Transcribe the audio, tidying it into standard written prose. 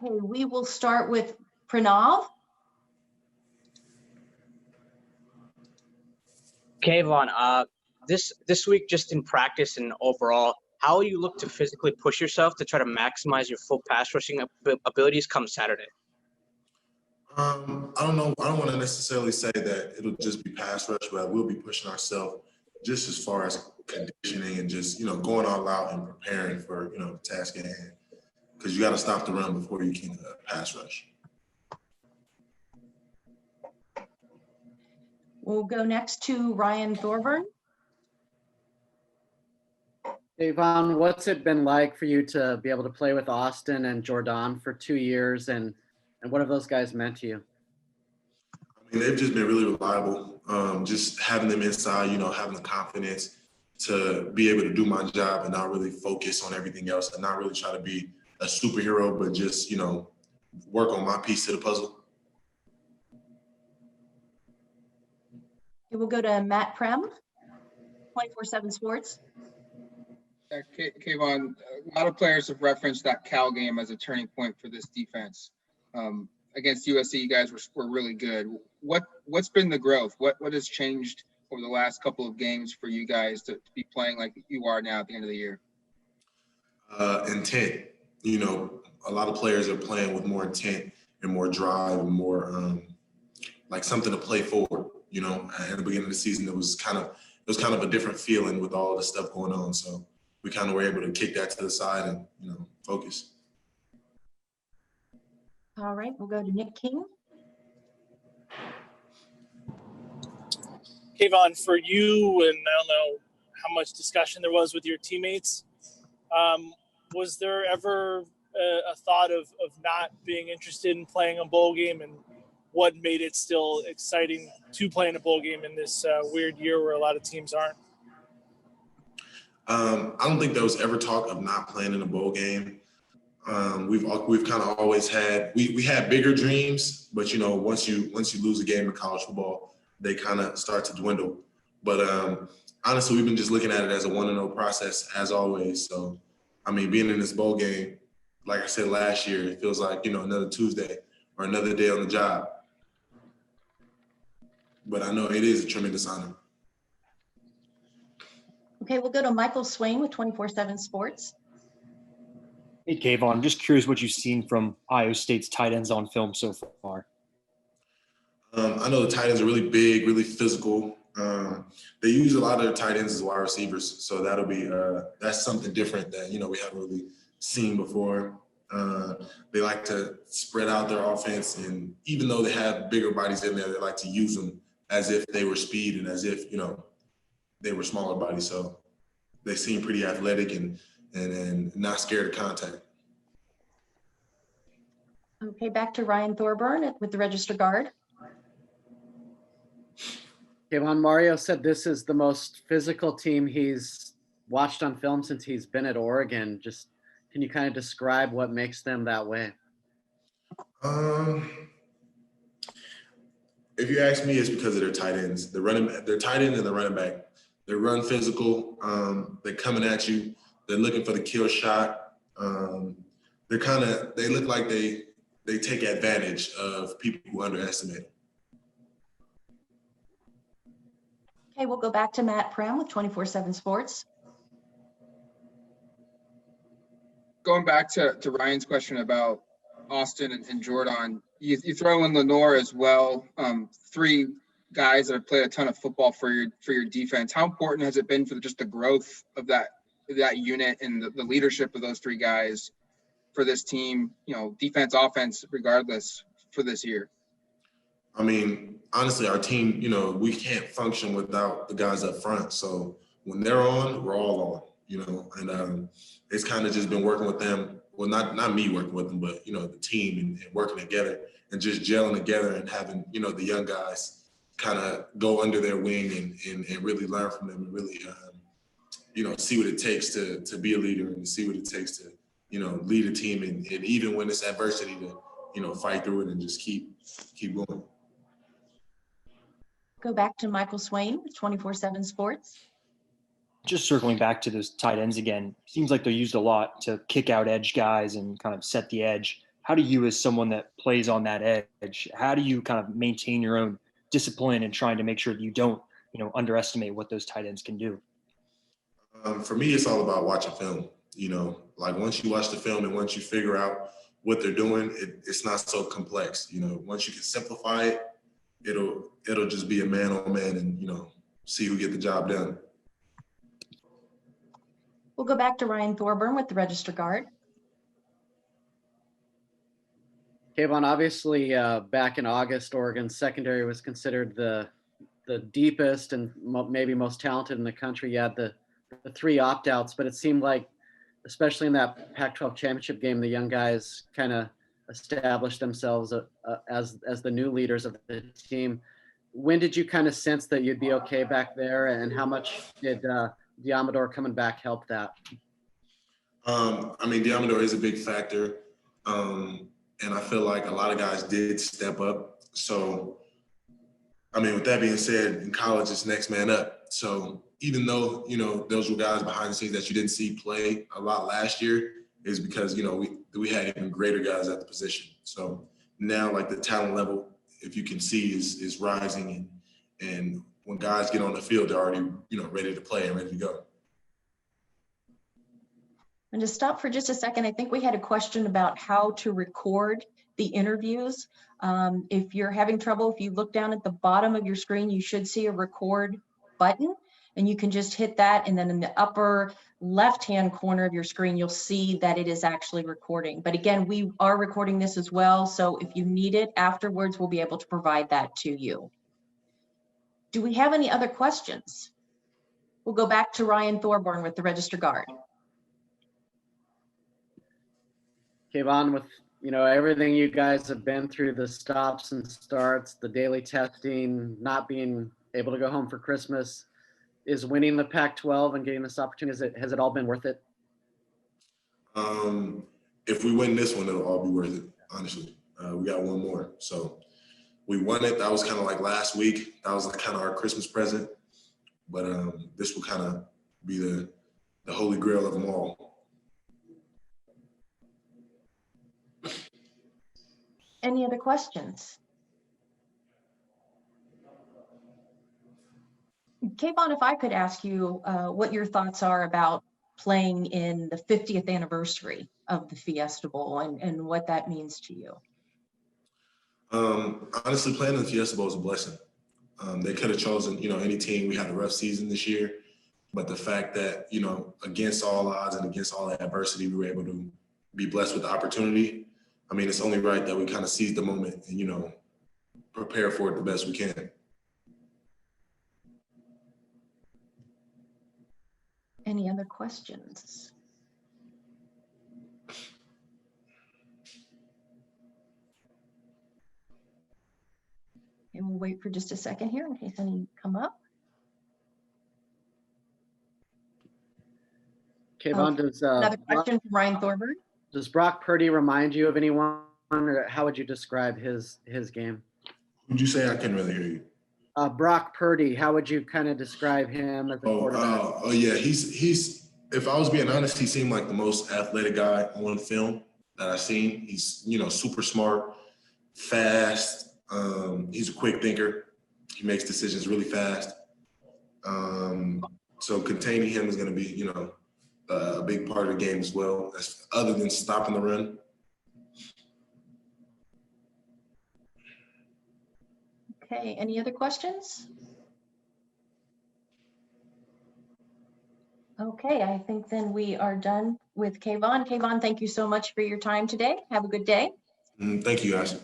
Okay, we will start with Pranav. Kayvon, this week, just in practice and overall, how you look to physically push yourself to try to maximize your full pass rushing abilities come Saturday? I don't know. I don't want to necessarily say that it'll just be pass rush, but I will be pushing ourselves just as far as conditioning and just, going all out and preparing for, the task at hand. Because you got to stop the run before you can pass rush. We'll go next to Ryan Thorburn. Kayvon, what's it been like for you to be able to play with Austin and Jordan for 2 years, and what have those guys meant to you? I mean, they've just been really reliable. Just having them inside, having the confidence to be able to do my job and not really focus on everything else and not really try to be a superhero, but just, work on my piece of the puzzle. Okay, we'll go to Matt Prem, 24/7 Sports. Kayvon, a lot of players have referenced that Cal game as a turning point for this defense. Against USC, you guys were really good. What's been the growth? What has changed over the last couple of games for you guys to be playing like you are now at the end of the year? Intent. A lot of players are playing with more intent and more drive and more like something to play for. At the beginning of the season, it was kind of a different feeling with all the stuff going on. So we kind of were able to kick that to the side and, focus. All right, we'll go to Nick King. Kayvon, for you, and I don't know how much discussion there was with your teammates, was there ever a thought of not being interested in playing a bowl game, and what made it still exciting to play in a bowl game in this weird year where a lot of teams aren't? I don't think there was ever talk of not playing in a bowl game. We've kind of always had we had bigger dreams, but once you lose a game in college football, they kind of start to dwindle. But honestly, we've been just looking at it as a 1-0 process as always. So I mean, being in this bowl game, like I said last year, it feels like another Tuesday or another day on the job. But I know it is a tremendous honor. Okay, we'll go to Michael Swain with 24/7 Sports. Hey, Kayvon, I'm just curious what you've seen from Iowa State's tight ends on film so far. I know the tight ends are really big, really physical. They use a lot of their tight ends as wide receivers, so that'll be that's something different that we haven't really seen before. They like to spread out their offense, and even though they have bigger bodies in there, they like to use them as if they were speed and as if they were smaller bodies. So they seem pretty athletic and not scared of contact. Okay, back to Ryan Thorburn with the Register Guard. Kayvon, Mario said this is the most physical team he's watched on film since he's been at Oregon. Just can you kind of describe what makes them that way? If you ask me, it's because of their tight ends. Their tight end and the running back. They run physical. They're coming at you. They're looking for the kill shot. They look like they take advantage of people who underestimate them. Okay, we'll go back to Matt Prem with 24/7 Sports. Going back to Ryan's question about Austin and Jordan, you throw in Lenore as well. 3 guys that have played a ton of football for your defense. How important has it been for just the growth of that unit and the leadership of those 3 guys for this team, defense, offense, regardless, for this year? I mean, honestly, our team, we can't function without the guys up front. So when they're on, we're all on, and it's kind of just been working with them. Well, not me working with them, but, the team and working together and just gelling together and having, the young guys kind of go under their wing and really learn from them and really, see what it takes to be a leader and see what it takes to, lead a team and even when it's adversity to, fight through it and just keep going. Go back to Michael Swain with 24/7 Sports. Just circling back to those tight ends again, seems like they're used a lot to kick out edge guys and kind of set the edge. how do you, as someone that plays on that edge, how do you kind of maintain your own discipline and trying to make sure that you don't, underestimate what those tight ends can do? For me, it's all about watching film. Like once you watch the film and once you figure out what they're doing, it's not so complex. Once you can simplify it, it'll just be a man on man and, see who get the job done. We'll go back to Ryan Thorburn with the register guard. Kayvon, obviously back in August, Oregon's secondary was considered the deepest and maybe most talented in the country. You had the 3 opt-outs, but it seemed like, especially in that Pac-12 championship game, the young guys kind of established themselves as the new leaders of the team. When did you kind of sense that you'd be okay back there, and how much did Thibodeaux coming back help that? Thibodeaux is a big factor, and I feel like a lot of guys did step up. So, with that being said, in college, it's next man up. So even though, those were guys behind the scenes that you didn't see play a lot last year, is because, we had even greater guys at the position. So now, like, the talent level, if you can see, is rising. And when guys get on the field, they're already, ready to play and ready to go. And to stop for just a second, I think we had a question about how to record the interviews. If you're having trouble, if you look down at the bottom of your screen, you should see a record button, and you can just hit that. And then in the upper left-hand corner of your screen, you'll see that it is actually recording. But again, we are recording this as well. So if you need it afterwards, we'll be able to provide that to you. Do we have any other questions? We'll go back to Ryan Thorburn with the register guard. Kayvon, with everything you guys have been through, the stops and starts, the daily testing, not being able to go home for Christmas, is winning the Pac-12 and getting this opportunity, has it all been worth it? If we win this one, it'll all be worth it, honestly. We got one more. So we won it. That was kind of like last week. That was like kind of our Christmas present. But this will kind of be the holy grail of them all. Any other questions? Kayvon, if I could ask you what your thoughts are about playing in the 50th anniversary of the Fiesta Bowl and what that means to you. Honestly, playing in the Fiesta Bowl is a blessing. They could have chosen, any team. We had a rough season this year, but the fact that, against all odds and against all adversity, we were able to be blessed with the opportunity. It's only right that we kind of seize the moment and, prepare for it the best we can. Any other questions? And we'll wait for just a second here in case any come up. Kayvon, does Another question from Ryan Thorburn. Does Brock Purdy remind you of anyone, or how would you describe his game? Would you say? I couldn't really hear you. Brock Purdy, how would you kind of describe him as a quarterback? Oh yeah, he's. If I was being honest, he seemed like the most athletic guy on film that I've seen. He's super smart, fast. He's a quick thinker. He makes decisions really fast. So containing him is going to be a big part of the game as well, other than stopping the run. Okay, any other questions? Okay, I think then we are done with Kayvon. Kayvon, thank you so much for your time today. Have a good day. Thank you, guys.